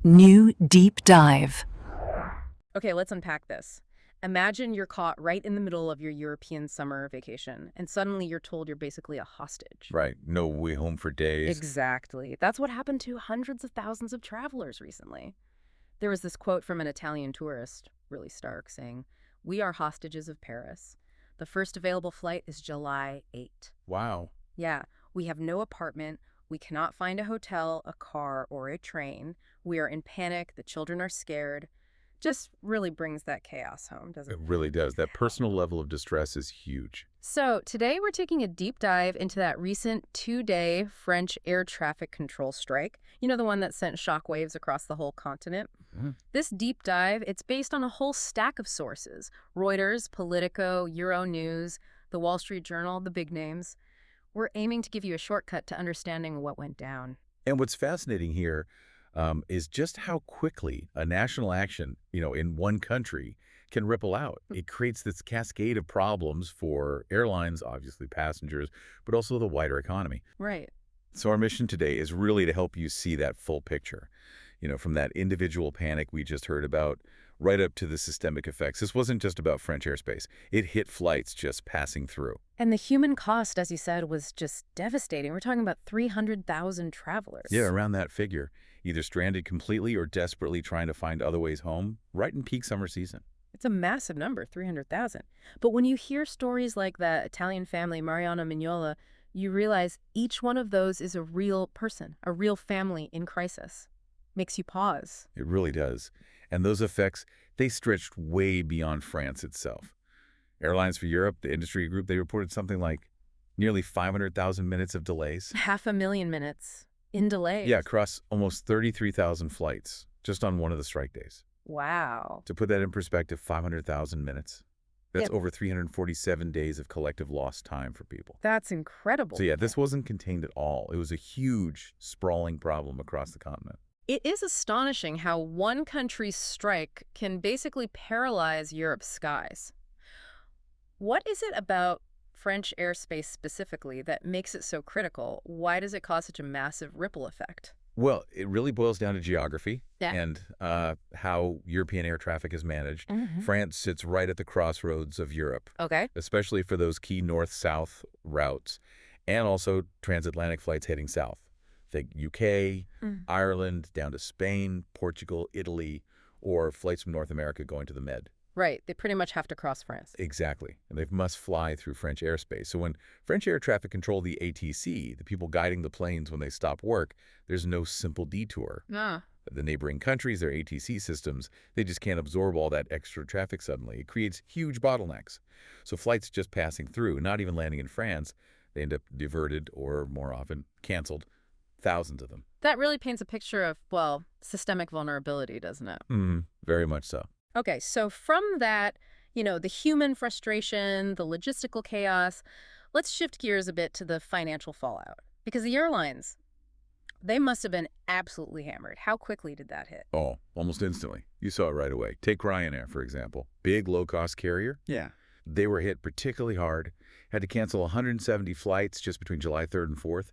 New Deep Dive. Okay, let's unpack this. Imagine you're caught right in the middle of your European summer vacation, and suddenly you're told you're basically a hostage. Right. No way home for days. Exactly. That's what happened to hundreds of thousands of travelers recently. There was this quote from an Italian tourist, really stark, saying, "We are hostages of Paris. The first available flight is July 8." Wow. Yeah, we have no apartment. We cannot find a hotel, a car, or a train. We are in panic. The children are scared. Just really brings that chaos home, doesn't It it? really does. That personal level of distress is huge. So today we're taking a deep dive into that recent two-day French air traffic control strike. You know, the one that sent shockwaves across the whole continent? Mhm. This deep dive, it's based on a whole stack of sources. Reuters, Politico, Euronews, the Wall Street Journal, the big names. We're aiming to give you a shortcut to understanding what went down. And what's fascinating here is just how quickly a national action, in one country can ripple out. It creates this cascade of problems for airlines, obviously passengers, but also the wider economy. Right. So our mission today is really to help you see that full picture, from that individual panic we just heard about right up to the systemic effects. This wasn't just about French airspace. It hit flights just passing through. And the human cost, as you said, was just devastating. We're talking about 300,000 travelers. Yeah, around that figure, either stranded completely or desperately trying to find other ways home right in peak summer season. It's a massive number, 300,000. But when you hear stories like that Italian family, Mariano Mignola, you realize each one of those is a real person, a real family in crisis. Makes you pause. It really does. And those effects, they stretched way beyond France itself. Airlines for Europe, the industry group, they reported something like nearly 500,000 minutes of delays. 500,000 minutes in delays. Yeah, across almost 33,000 flights just on one of the strike days. Wow. To put that in perspective, 500,000 minutes. That's Yeah. over 347 days of collective lost time for people. That's incredible. So yeah, this wasn't contained at all. It was a huge, sprawling problem across the continent. It is astonishing how one country's strike can basically paralyze Europe's skies. What is it about French airspace specifically that makes it so critical? Why does it cause such a massive ripple effect? Well, it really boils down to geography Yeah. and how European air traffic is managed. Mhm. France sits right at the crossroads of Europe, Okay. especially for those key north-south routes, and also transatlantic flights heading south. Think UK, Mm. Ireland, down to Spain, Portugal, Italy, or flights from North America going to the Med. Right. They pretty much have to cross France. Exactly. And they must fly through French airspace. So when French air traffic control the ATC, the people guiding the planes when they stop work, there's no simple detour. Ah. The neighboring countries, their ATC systems, they just can't absorb all that extra traffic suddenly. It creates huge bottlenecks. So flights just passing through, not even landing in France, they end up diverted or, more often, canceled. Thousands of them. That really paints a picture of, well, systemic vulnerability, doesn't it? Very much so. Okay, so from that, the human frustration, the logistical chaos, let's shift gears a bit to the financial fallout. Because the airlines, they must have been absolutely hammered. How quickly did that hit? Oh, almost instantly. You saw it right away. Take Ryanair, for example. Big, low-cost carrier. Yeah. They were hit particularly hard. Had to cancel 170 flights just between July 3rd and 4th.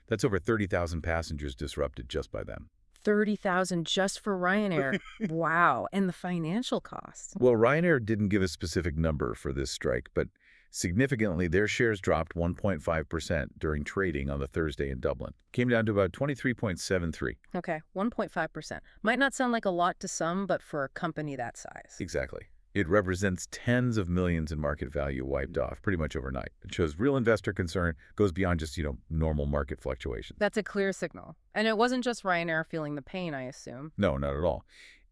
That's over 30,000 passengers disrupted just by them. 30,000 just for Ryanair. Wow. And the financial costs. Well, Ryanair didn't give a specific number for this strike, but significantly, their shares dropped 1.5% during trading on the Thursday in Dublin. Came down to about 23.73. Okay, 1.5%. Might not sound like a lot to some, but for a company that size. Exactly. It represents tens of millions in market value wiped off pretty much overnight. It shows real investor concern, goes beyond just, normal market fluctuations. That's a clear signal. And it wasn't just Ryanair feeling the pain, I assume. No, not at all.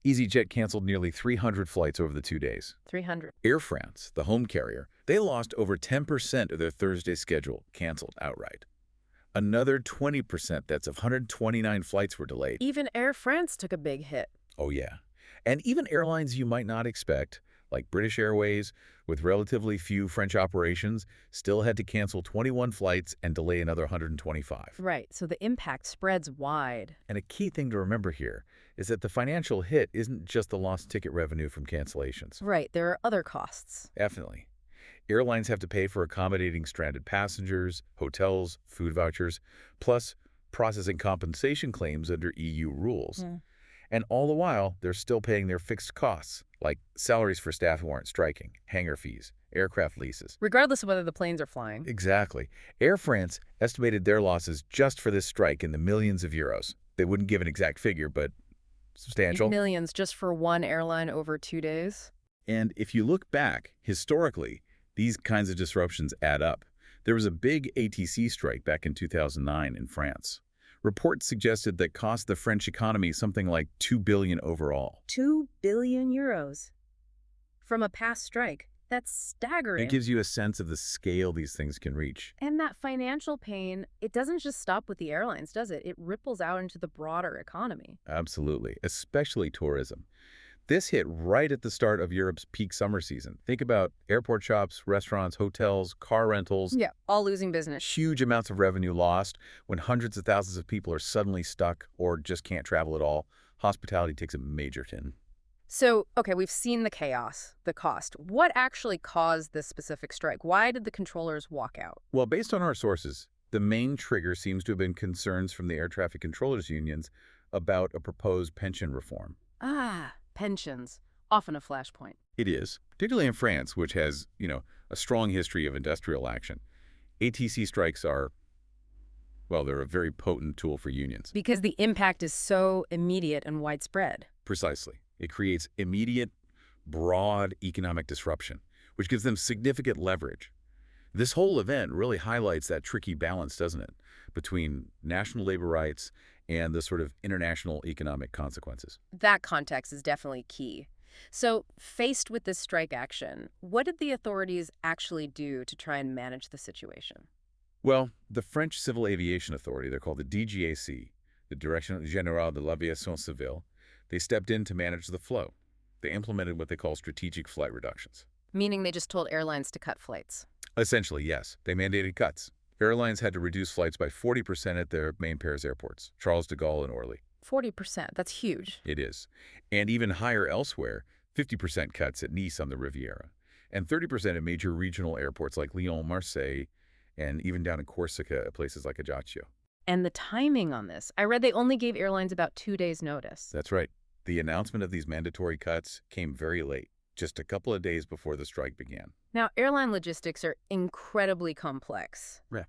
EasyJet canceled nearly 300 flights over the 2 days. 300. Air France, the home carrier, they lost over 10% of their Thursday schedule, canceled outright. Another 20%, that's 129 flights, were delayed. Even Air France took a big hit. Oh, yeah. And even airlines you might not expect, like British Airways, with relatively few French operations, still had to cancel 21 flights and delay another 125. Right, so the impact spreads wide. And a key thing to remember here is that the financial hit isn't just the lost ticket revenue from cancellations. Right, there are other costs. Definitely. Airlines have to pay for accommodating stranded passengers, hotels, food vouchers, plus processing compensation claims under EU rules. And all the while, they're still paying their fixed costs, like salaries for staff who aren't striking, hangar fees, aircraft leases. Regardless of whether the planes are flying. Exactly. Air France estimated their losses just for this strike in the millions of euros. They wouldn't give an exact figure, but substantial. Millions just for one airline over 2 days? And if you look back, historically, these kinds of disruptions add up. There was a big ATC strike back in 2009 in France. Reports suggested that cost the French economy something like 2 billion overall. 2 billion euros from a past strike. That's staggering. It gives you a sense of the scale these things can reach. And that financial pain, it doesn't just stop with the airlines, does it? It ripples out into the broader economy. Absolutely, especially tourism. This hit right at the start of Europe's peak summer season. Think about airport shops, restaurants, hotels, car rentals. Yeah, all losing business. Huge amounts of revenue lost when hundreds of thousands of people are suddenly stuck or just can't travel at all. Hospitality takes a major hit. So, okay, we've seen the chaos, the cost. What actually caused this specific strike? Why did the controllers walk out? Well, based on our sources, the main trigger seems to have been concerns from the air traffic controllers unions about a proposed pension reform. Ah, pensions. Often a flashpoint. It is, particularly in France, which has, a strong history of industrial action. ATC strikes are, well, they're a very potent tool for unions. Because the impact is so immediate and widespread. Precisely. It creates immediate, broad economic disruption, which gives them significant leverage. This whole event really highlights that tricky balance, doesn't it, between national labor rights and the sort of international economic consequences. That context is definitely key. So, faced with this strike action, what did the authorities actually do to try and manage the situation? Well, the French Civil Aviation Authority, they're called the DGAC, the Direction Générale de l'Aviation Civile, they stepped in to manage the flow. They implemented what they call strategic flight reductions. Meaning they just told airlines to cut flights. Essentially, yes. They mandated cuts. Airlines had to reduce flights by 40% at their main Paris airports, Charles de Gaulle and Orly. 40%, that's huge. It is. And even higher elsewhere, 50% cuts at Nice on the Riviera, and 30% at major regional airports like Lyon, Marseille, and even down in Corsica at places like Ajaccio. And the timing on this, I read they only gave airlines about 2 days' notice. That's right. The announcement of these mandatory cuts came very late, just a couple of days before the strike began. Now, airline logistics are incredibly complex. Yeah.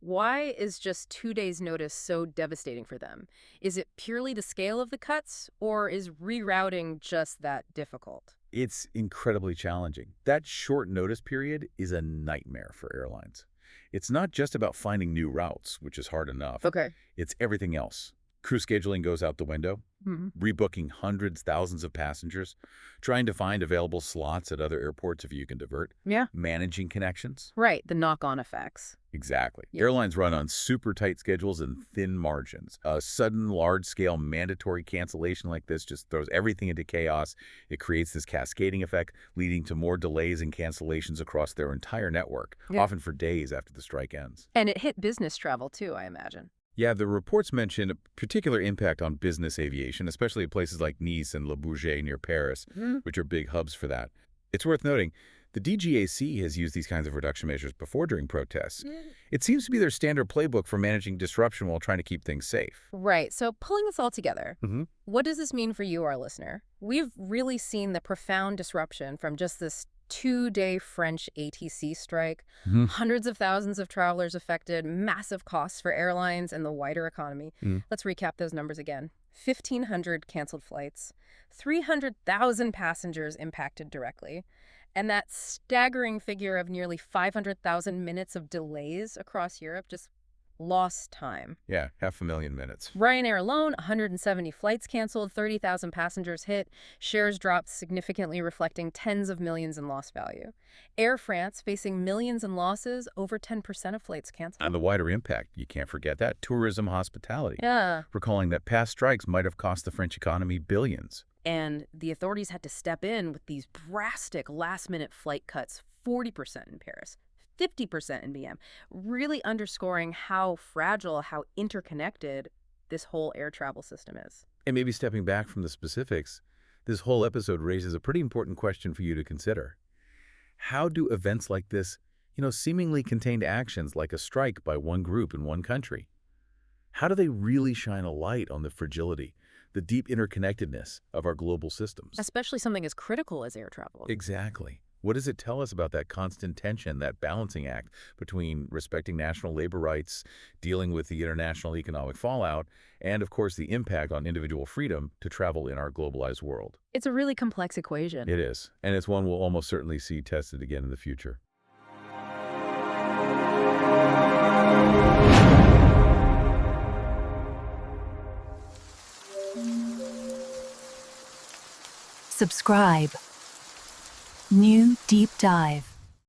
Why is just 2 days' notice so devastating for them? Is it purely the scale of the cuts, or is rerouting just that difficult? It's incredibly challenging. That short notice period is a nightmare for airlines. It's not just about finding new routes, which is hard enough. Okay. It's everything else. Crew scheduling goes out the window, rebooking hundreds, thousands of passengers, trying to find available slots at other airports if you can divert, Yeah. managing connections. Right, the knock-on effects. Exactly. Yeah. Airlines run on super tight schedules and thin margins. A sudden, large-scale mandatory cancellation like this just throws everything into chaos. It creates this cascading effect, leading to more delays and cancellations across their entire network, often for days after the strike ends. And it hit business travel, too, I imagine. Yeah, the reports mention a particular impact on business aviation, especially at places like Nice and Le Bourget near Paris, which are big hubs for that. It's worth noting, the DGAC has used these kinds of reduction measures before during protests. It seems to be their standard playbook for managing disruption while trying to keep things safe. Right, so pulling this all together, what does this mean for you, our listener? We've really seen the profound disruption from just this 2-day French ATC strike, hundreds of thousands of travelers affected, massive costs for airlines and the wider economy. Let's recap those numbers again. 1,500 canceled flights, 300,000 passengers impacted directly, and that staggering figure of nearly 500,000 minutes of delays across Europe, just lost time. Yeah, 500,000 minutes. Ryanair alone, 170 flights canceled, 30,000 passengers hit, shares dropped significantly, reflecting tens of millions in lost value. Air France facing millions in losses, over 10% of flights canceled. And the wider impact, you can't forget that, tourism hospitality. Yeah. Recalling that past strikes might have cost the French economy billions. And the authorities had to step in with these drastic last-minute flight cuts, 40% in Paris, 50% in BM, really underscoring how fragile, how interconnected this whole air travel system is. And maybe stepping back from the specifics, this whole episode raises a pretty important question for you to consider. How do events like this, seemingly contained actions like a strike by one group in one country, how do they really shine a light on the fragility, the deep interconnectedness of our global systems. Especially something as critical as air travel. Exactly. What does it tell us about that constant tension, that balancing act between respecting national labor rights, dealing with the international economic fallout, and, of course, the impact on individual freedom to travel in our globalized world? It's a really complex equation. It is, and it's one we'll almost certainly see tested again in the future. Subscribe. New Deep Dive.